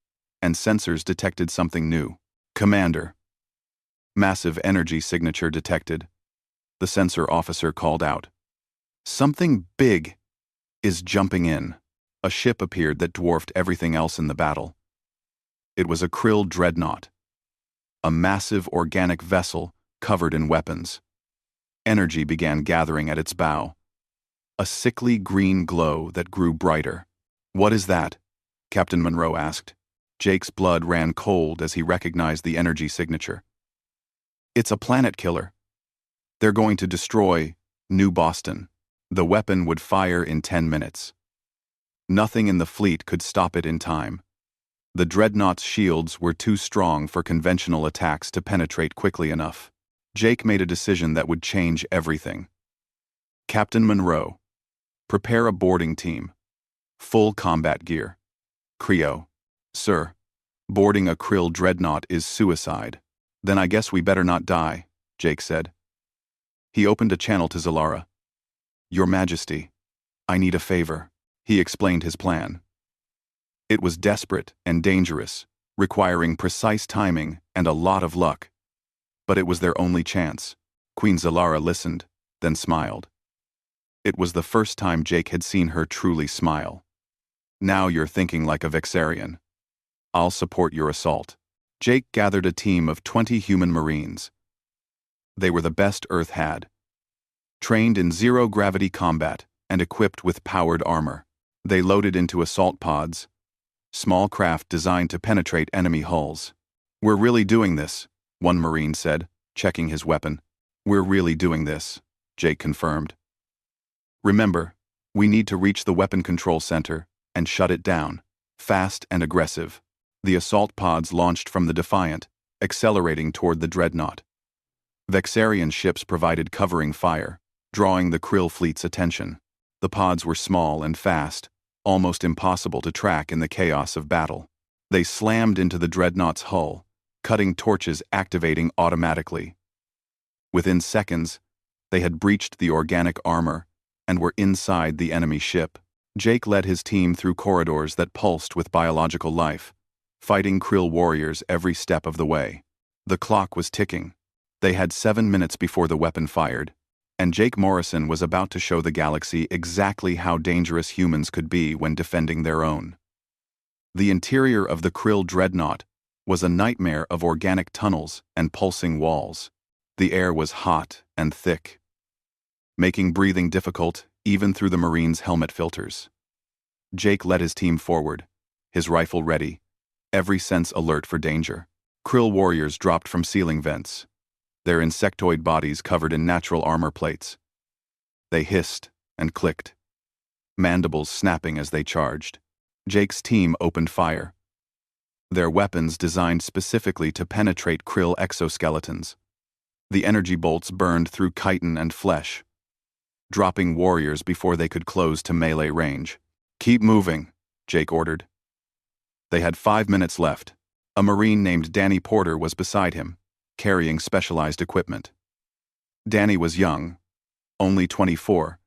and sensors detected something new. Commander. Massive energy signature detected. The sensor officer called out. Something big is jumping in. A ship appeared that dwarfed everything else in the battle. It was a krill dreadnought, a massive organic vessel covered in weapons. Energy began gathering at its bow, a sickly green glow that grew brighter. What is that? Captain Monroe asked. Jake's blood ran cold as he recognized the energy signature. It's a planet killer. They're going to destroy New Boston. The weapon would fire in 10 minutes. Nothing in the fleet could stop it in time. The dreadnought's shields were too strong for conventional attacks to penetrate quickly enough. Jake made a decision that would change everything. Captain Monroe, prepare a boarding team. Full combat gear. Creo. Sir, boarding a krill dreadnought is suicide. Then I guess we better not die, Jake said. He opened a channel to Zalara. Your Majesty, I need a favor. He explained his plan. It was desperate and dangerous, requiring precise timing and a lot of luck. But it was their only chance. Queen Zalara listened, then smiled. It was the first time Jake had seen her truly smile. Now you're thinking like a Vexarian. I'll support your assault. Jake gathered a team of 20 human marines. They were the best Earth had. Trained in zero-gravity combat and equipped with powered armor. They loaded into assault pods, small craft designed to penetrate enemy hulls. We're really doing this, one Marine said, checking his weapon. We're really doing this, Jake confirmed. Remember, we need to reach the weapon control center and shut it down, fast and aggressive. The assault pods launched from the Defiant, accelerating toward the dreadnought. Vexarian ships provided covering fire, drawing the Krill fleet's attention. The pods were small and fast, almost impossible to track in the chaos of battle. They slammed into the dreadnought's hull, cutting torches activating automatically. Within seconds, they had breached the organic armor and were inside the enemy ship. Jake led his team through corridors that pulsed with biological life, fighting Krill warriors every step of the way. The clock was ticking. They had 7 minutes before the weapon fired, and Jake Morrison was about to show the galaxy exactly how dangerous humans could be when defending their own. The interior of the Krill dreadnought was a nightmare of organic tunnels and pulsing walls. The air was hot and thick, making breathing difficult even through the Marines' helmet filters. Jake led his team forward, his rifle ready, every sense alert for danger. Krill warriors dropped from ceiling vents, their insectoid bodies covered in natural armor plates. They hissed and clicked, mandibles snapping as they charged. Jake's team opened fire, their weapons designed specifically to penetrate Krill exoskeletons. The energy bolts burned through chitin and flesh, dropping warriors before they could close to melee range. "Keep moving," Jake ordered. They had 5 minutes left. A Marine named Danny Porter was beside him, carrying specialized equipment. Danny was young, only 24,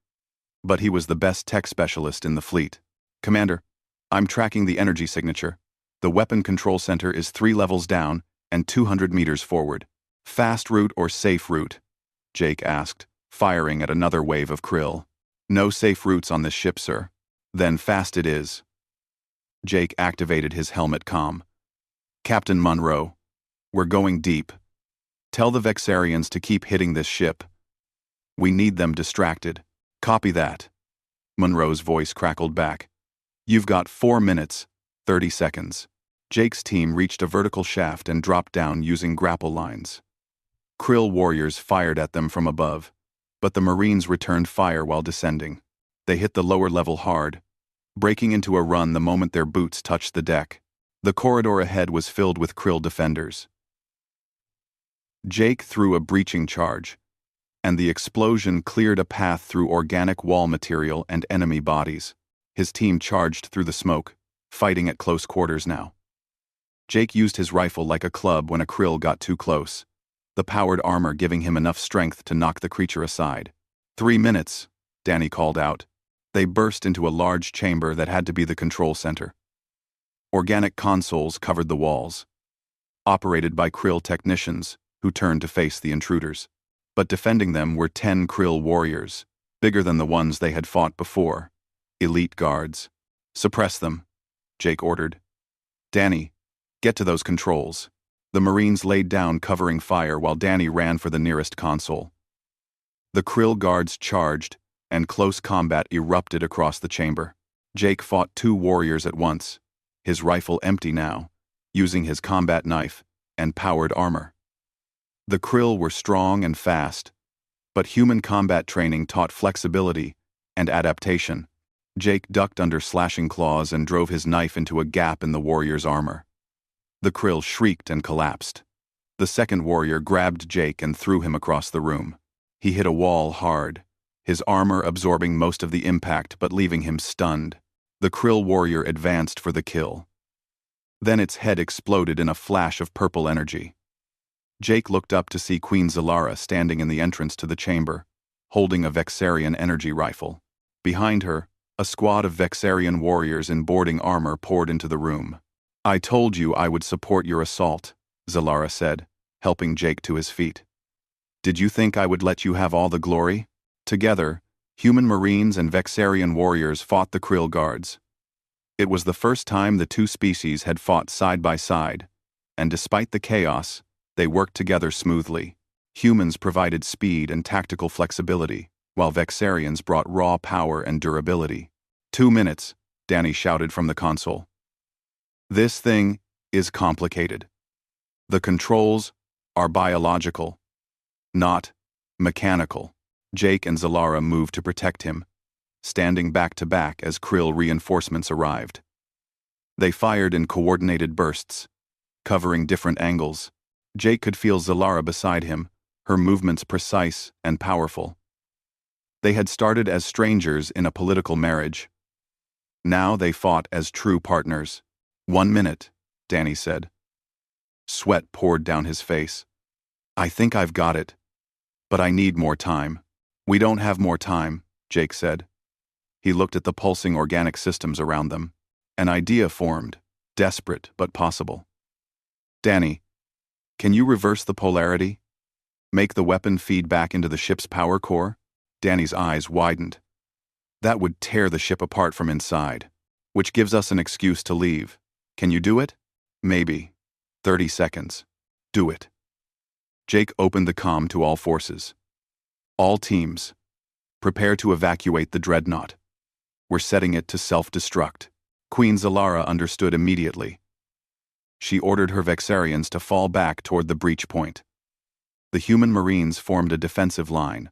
but he was the best tech specialist in the fleet. "Commander, I'm tracking the energy signature. The weapon control center is 3 levels down and 200 meters forward. Fast route or safe route?" Jake asked, firing at another wave of Krill. "No safe routes on this ship, sir." "Then fast it is." Jake activated his helmet comm. "Captain Monroe, we're going deep. Tell the Vexarians to keep hitting this ship. We need them distracted." "Copy that." Monroe's voice crackled back. "You've got 4 minutes, 30 seconds. Jake's team reached a vertical shaft and dropped down using grapple lines. Krill warriors fired at them from above, but the Marines returned fire while descending. They hit the lower level hard, breaking into a run the moment their boots touched the deck. The corridor ahead was filled with Krill defenders. Jake threw a breaching charge, and the explosion cleared a path through organic wall material and enemy bodies. His team charged through the smoke, fighting at close quarters now. Jake used his rifle like a club when a Krill got too close, the powered armor giving him enough strength to knock the creature aside. 3 minutes, Danny called out. They burst into a large chamber that had to be the control center. Organic consoles covered the walls, operated by Krill technicians who turned to face the intruders. But defending them were 10 Krill warriors, bigger than the ones they had fought before. Elite guards. "Suppress them," Jake ordered. "Danny, get to those controls." The Marines laid down covering fire while Danny ran for the nearest console. The Krill guards charged, and close combat erupted across the chamber. Jake fought 2 warriors at once, his rifle empty now, using his combat knife and powered armor. The Krill were strong and fast, but human combat training taught flexibility and adaptation. Jake ducked under slashing claws and drove his knife into a gap in the warrior's armor. The Krill shrieked and collapsed. The second warrior grabbed Jake and threw him across the room. He hit a wall hard, his armor absorbing most of the impact but leaving him stunned. The Krill warrior advanced for the kill. Then its head exploded in a flash of purple energy. Jake looked up to see Queen Zalara standing in the entrance to the chamber, holding a Vexarian energy rifle. Behind her, a squad of Vexarian warriors in boarding armor poured into the room. "I told you I would support your assault," Zalara said, helping Jake to his feet. "Did you think I would let you have all the glory?" Together, human Marines and Vexarian warriors fought the Krill guards. It was the first time the 2 species had fought side by side, and despite the chaos, they worked together smoothly. Humans provided speed and tactical flexibility, while Vexarians brought raw power and durability. 2 minutes, Danny shouted from the console. "This thing is complicated. The controls are biological, not mechanical." Jake and Zalara moved to protect him, standing back to back as Krill reinforcements arrived. They fired in coordinated bursts, covering different angles. Jake could feel Zalara beside him, her movements precise and powerful. They had started as strangers in a political marriage. Now they fought as true partners. 1 minute, Danny said. Sweat poured down his face. I think I've got it. But I need more time. We don't have more time, Jake said. He looked at the pulsing organic systems around them. An idea formed, desperate but possible. Danny, can you reverse the polarity? Make the weapon feed back into the ship's power core? Danny's eyes widened. That would tear the ship apart from inside, which gives us an excuse to leave. Can you do it? Maybe. 30 seconds. Do it. Jake opened the comm to all forces. All teams, prepare to evacuate the dreadnought. We're setting it to self-destruct. Queen Zalara understood immediately. She ordered her Vexarians to fall back toward the breach point. The human marines formed a defensive line,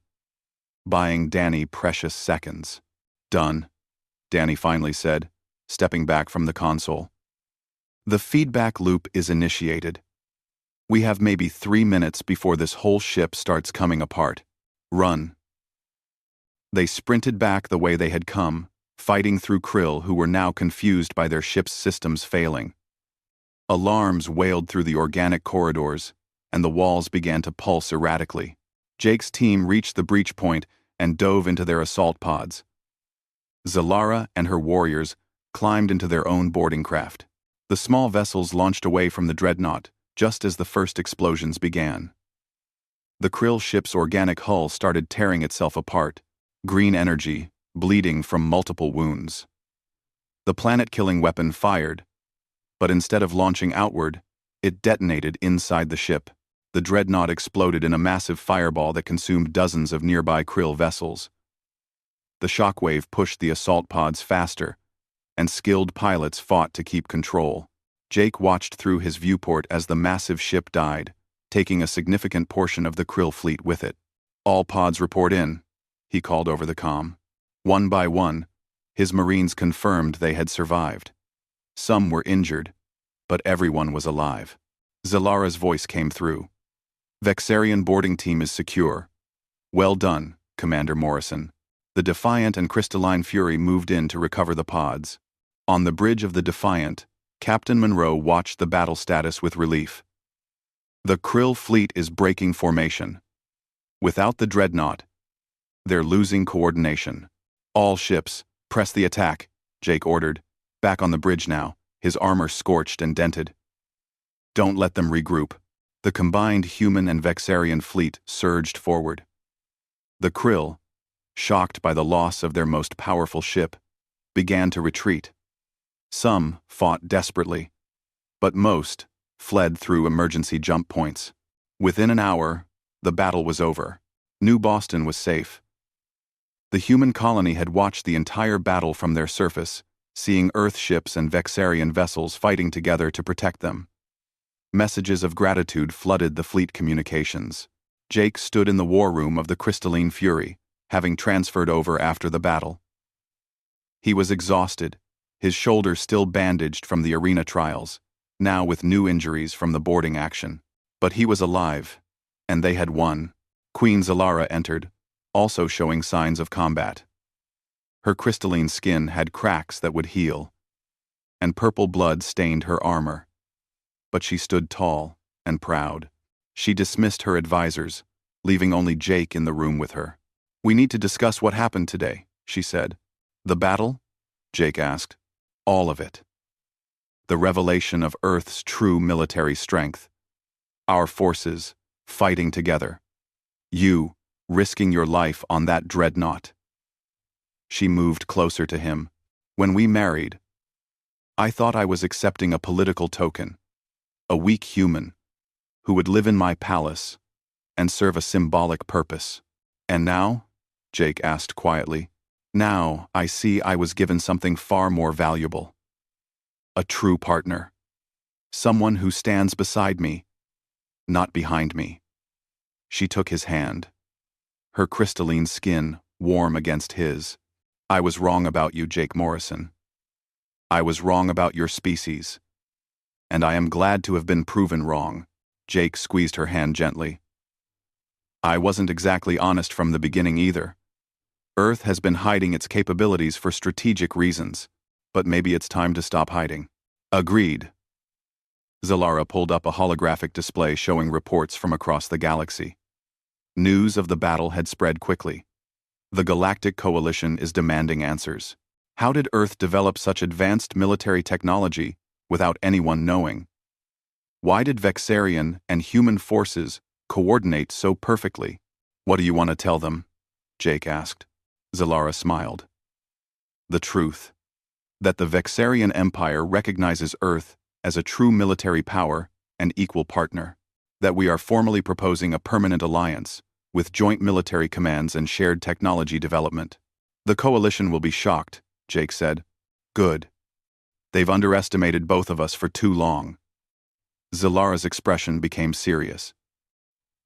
buying Danny precious seconds. Done, Danny finally said, stepping back from the console. The feedback loop is initiated. We have maybe 3 minutes before this whole ship starts coming apart. Run. They sprinted back the way they had come, fighting through Krill who were now confused by their ship's systems failing. Alarms wailed through the organic corridors, and the walls began to pulse erratically. Jake's team reached the breach point and dove into their assault pods. Zalara and her warriors climbed into their own boarding craft. The small vessels launched away from the dreadnought just as the first explosions began. The Krill ship's organic hull started tearing itself apart, green energy bleeding from multiple wounds. The planet-killing weapon fired, but instead of launching outward, it detonated inside the ship. The dreadnought exploded in a massive fireball that consumed dozens of nearby Krill vessels. The shockwave pushed the assault pods faster, and skilled pilots fought to keep control. Jake watched through his viewport as the massive ship died, taking a significant portion of the Krill fleet with it. All pods report in, he called over the comm. One by one, his marines confirmed they had survived. Some were injured, but everyone was alive. Zalara's voice came through. Vexarian boarding team is secure. Well done, Commander Morrison. The Defiant and Crystalline Fury moved in to recover the pods. On the bridge of the Defiant, Captain Monroe watched the battle status with relief. The Krill fleet is breaking formation. Without the dreadnought, they're losing coordination. All ships, press the attack, Jake ordered. Back on the bridge now, his armor scorched and dented. Don't let them regroup. The combined human and Vexarian fleet surged forward. The Krill, shocked by the loss of their most powerful ship, began to retreat. Some fought desperately, but most fled through emergency jump points. Within an hour, the battle was over. New Boston was safe. The human colony had watched the entire battle from their surface, seeing Earth ships and Vexarian vessels fighting together to protect them. Messages of gratitude flooded the fleet communications. Jake stood in the war room of the Crystalline Fury, having transferred over after the battle. He was exhausted, his shoulder still bandaged from the arena trials, now with new injuries from the boarding action. But he was alive, and they had won. Queen Zalara entered, also showing signs of combat. Her crystalline skin had cracks that would heal, and purple blood stained her armor. But she stood tall and proud. She dismissed her advisors, leaving only Jake in the room with her. "We need to discuss what happened today," she said. "The battle?" Jake asked. "All of it. The revelation of Earth's true military strength. Our forces fighting together. You risking your life on that dreadnought." She moved closer to him. "When we married, I thought I was accepting a political token, a weak human who would live in my palace and serve a symbolic purpose. And now?" Jake asked quietly. "Now I see I was given something far more valuable. A true partner. Someone who stands beside me, not behind me." She took his hand, her crystalline skin warm against his. I was wrong about you, Jake Morrison. I was wrong about your species. And I am glad to have been proven wrong. Jake squeezed her hand gently. I wasn't exactly honest from the beginning either. Earth has been hiding its capabilities for strategic reasons, but maybe it's time to stop hiding. Agreed. Zalara pulled up a holographic display showing reports from across the galaxy. News of the battle had spread quickly. The Galactic Coalition is demanding answers. How did Earth develop such advanced military technology without anyone knowing? Why did Vexarian and human forces coordinate so perfectly? What do you want to tell them? Jake asked. Zalara smiled. The truth. That the Vexarian Empire recognizes Earth as a true military power and equal partner. That we are formally proposing a permanent alliance, with joint military commands and shared technology development. The coalition will be shocked, Jake said. Good. They've underestimated both of us for too long. Zalara's expression became serious.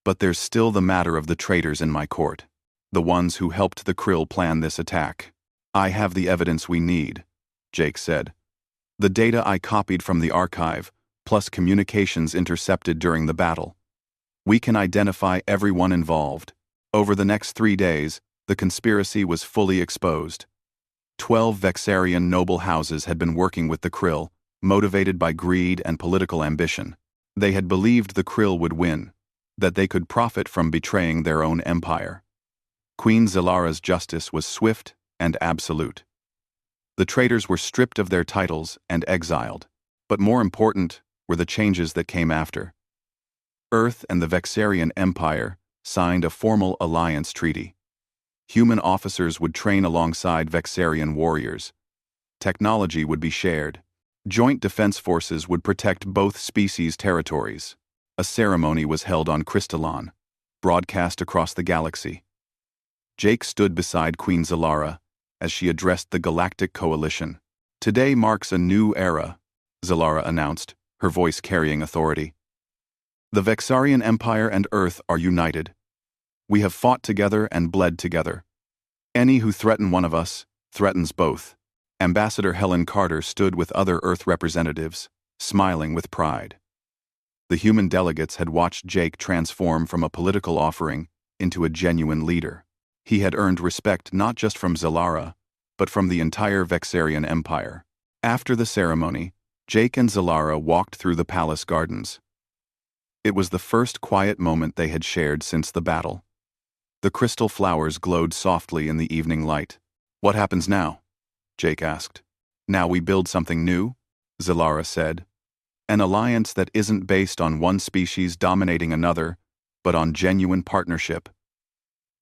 But there's still the matter of the traitors in my court. The ones who helped the Krill plan this attack. I have the evidence we need, Jake said. The data I copied from the archive, plus communications intercepted during the battle. We can identify everyone involved. Over the next 3 days, the conspiracy was fully exposed. 12 Vexarian noble houses had been working with the Krill, motivated by greed and political ambition. They had believed the Krill would win, that they could profit from betraying their own empire. Queen Zalara's justice was swift and absolute. The traitors were stripped of their titles and exiled, but more important were the changes that came after. Earth and the Vexarian Empire signed a formal alliance treaty. Human officers would train alongside Vexarian warriors. Technology would be shared. Joint defense forces would protect both species' territories. A ceremony was held on Crystallon, broadcast across the galaxy. Jake stood beside Queen Zalara as she addressed the Galactic Coalition. Today marks a new era, Zalara announced, her voice carrying authority. The Vexarian Empire and Earth are united. We have fought together and bled together. Any who threaten one of us threatens both. Ambassador Helen Carter stood with other Earth representatives, smiling with pride. The human delegates had watched Jake transform from a political offering into a genuine leader. He had earned respect not just from Zalara, but from the entire Vexarian Empire. After the ceremony, Jake and Zalara walked through the palace gardens. It was the first quiet moment they had shared since the battle. The crystal flowers glowed softly in the evening light. What happens now? Jake asked. Now we build something new? Zalara said. An alliance that isn't based on one species dominating another, but on genuine partnership.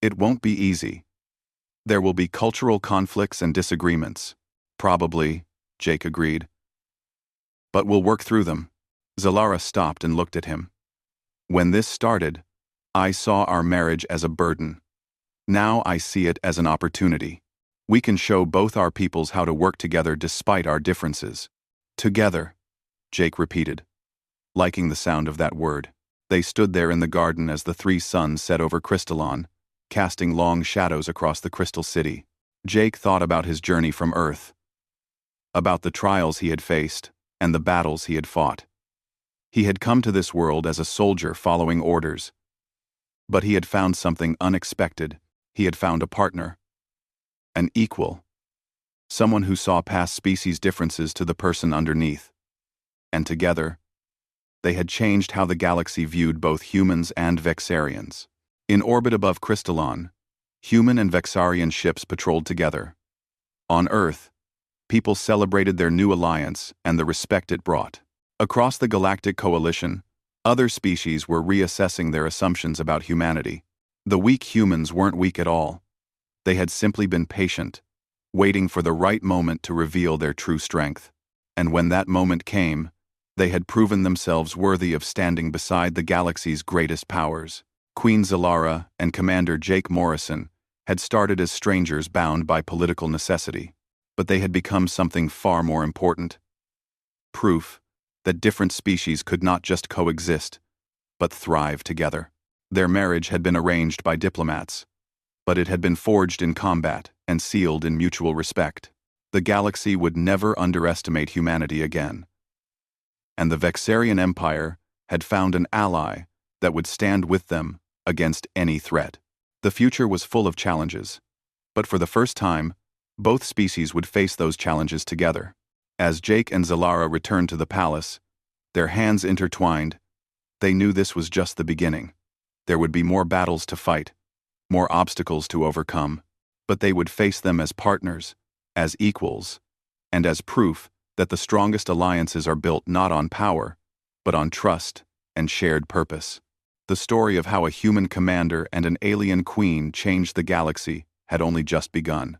It won't be easy. There will be cultural conflicts and disagreements. Probably, Jake agreed. But we'll work through them. Zalara stopped and looked at him. When this started, I saw our marriage as a burden. Now I see it as an opportunity. We can show both our peoples how to work together despite our differences. Together, Jake repeated, liking the sound of that word. They stood there in the garden as the 3 suns set over Crystallon, casting long shadows across the crystal city. Jake thought about his journey from Earth, about the trials he had faced and the battles he had fought. He had come to this world as a soldier following orders. But he had found something unexpected. He had found a partner. An equal. Someone who saw past species differences to the person underneath. And together, they had changed how the galaxy viewed both humans and Vexarians. In orbit above Crystallon, human and Vexarian ships patrolled together. On Earth, people celebrated their new alliance and the respect it brought. Across the Galactic Coalition, other species were reassessing their assumptions about humanity. The weak humans weren't weak at all. They had simply been patient, waiting for the right moment to reveal their true strength. And when that moment came, they had proven themselves worthy of standing beside the galaxy's greatest powers. Queen Zalara and Commander Jake Morrison had started as strangers bound by political necessity, but they had become something far more important. Proof that different species could not just coexist, but thrive together. Their marriage had been arranged by diplomats, but it had been forged in combat. and sealed in mutual respect. The galaxy would never underestimate humanity again. And the Vexarian Empire had found an ally that would stand with them against any threat. The future was full of challenges, but for the first time, both species would face those challenges together. As Jake and Zalara returned to the palace, their hands intertwined, they knew this was just the beginning. There would be more battles to fight, more obstacles to overcome, but they would face them as partners, as equals, and as proof that the strongest alliances are built not on power, but on trust and shared purpose. The story of how a human commander and an alien queen changed the galaxy had only just begun.